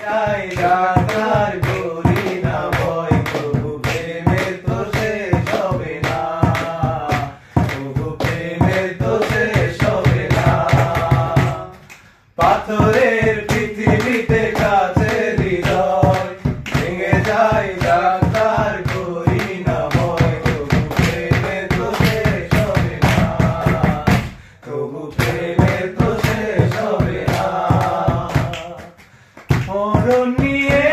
যাই ডাক্তার করি না ভয়, তবু প্রেমের তো শেষ হবে না, তবু প্রেমের তো শেষ হবে না। পাথরের পৃথিবীতে কাছে হৃদয় ভেঙে যায় ডাক্তার করি না ভয়, তবু প্রেমের তো শেষ হবে না, তবু প্রেমের তো শেষ হবে না। মরণ নিয়ে